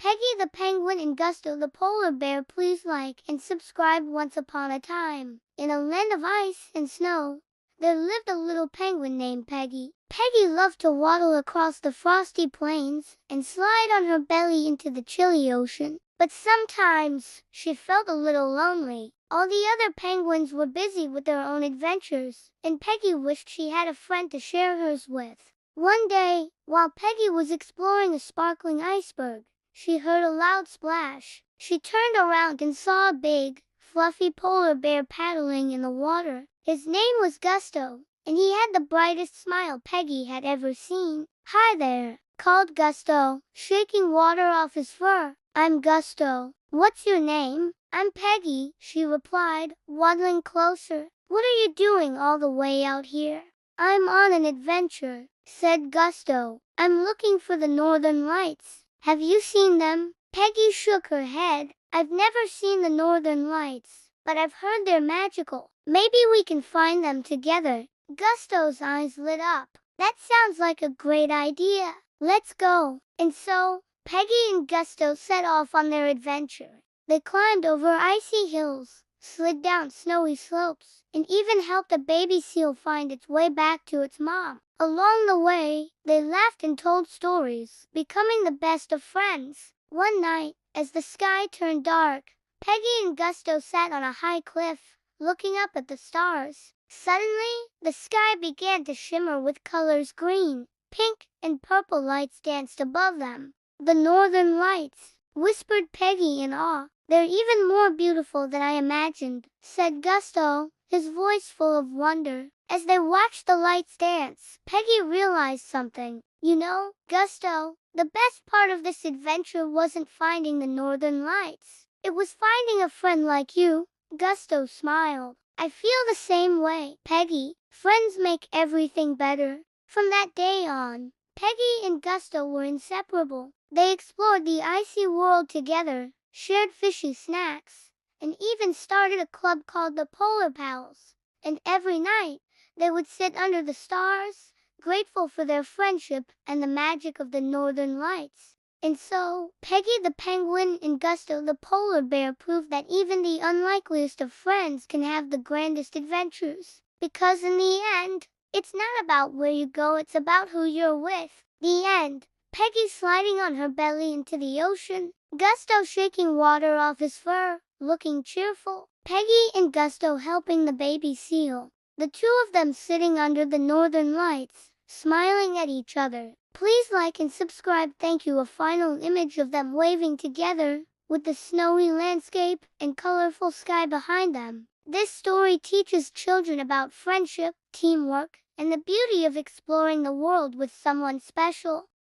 Peggy the penguin and Gusto the polar bear. Please like and subscribe. Once upon a time, in a land of ice and snow, there lived a little penguin named Peggy. Peggy loved to waddle across the frosty plains and slide on her belly into the chilly ocean. But sometimes she felt a little lonely. All the other penguins were busy with their own adventures, and Peggy wished she had a friend to share hers with. One day, while Peggy was exploring a sparkling iceberg, she heard a loud splash. She turned around and saw a big, fluffy polar bear paddling in the water. His name was Gusto, and he had the brightest smile Peggy had ever seen. "Hi there," called Gusto, shaking water off his fur. "I'm Gusto. What's your name?" "I'm Peggy," she replied, waddling closer. "What are you doing all the way out here?" "I'm on an adventure," said Gusto. "I'm looking for the northern lights. Have you seen them?" Peggy shook her head. "I've never seen the northern lights, but I've heard they're magical. Maybe we can find them together." Gusto's eyes lit up. "That sounds like a great idea. Let's go." And so, Peggy and Gusto set off on their adventure. They climbed over icy hills, slid down snowy slopes, and even helped a baby seal find its way back to its mom. Along the way, they laughed and told stories, becoming the best of friends. One night, as the sky turned dark, Peggy and Gusto sat on a high cliff, looking up at the stars. Suddenly, the sky began to shimmer with colors. Green, pink, and purple lights danced above them. "The northern lights," whispered Peggy in awe. "They're even more beautiful than I imagined," said Gusto, his voice full of wonder. As they watched the lights dance, Peggy realized something. "You know, Gusto, the best part of this adventure wasn't finding the northern lights. It was finding a friend like you." Gusto smiled. "I feel the same way, Peggy. Friends make everything better." From that day on, Peggy and Gusto were inseparable. They explored the icy world together, shared fishy snacks, and even started a club called the Polar Pals. And every night, they would sit under the stars, grateful for their friendship and the magic of the northern lights. And so, Peggy the penguin and Gusto the polar bear proved that even the unlikeliest of friends can have the grandest adventures. Because in the end, it's not about where you go, it's about who you're with. The end. Peggy sliding on her belly into the ocean, Gusto shaking water off his fur, looking cheerful. Peggy and Gusto helping the baby seal. The two of them sitting under the northern lights, smiling at each other. Please like and subscribe. Thank you. A final image of them waving together, with the snowy landscape and colorful sky behind them. This story teaches children about friendship, teamwork, and the beauty of exploring the world with someone special.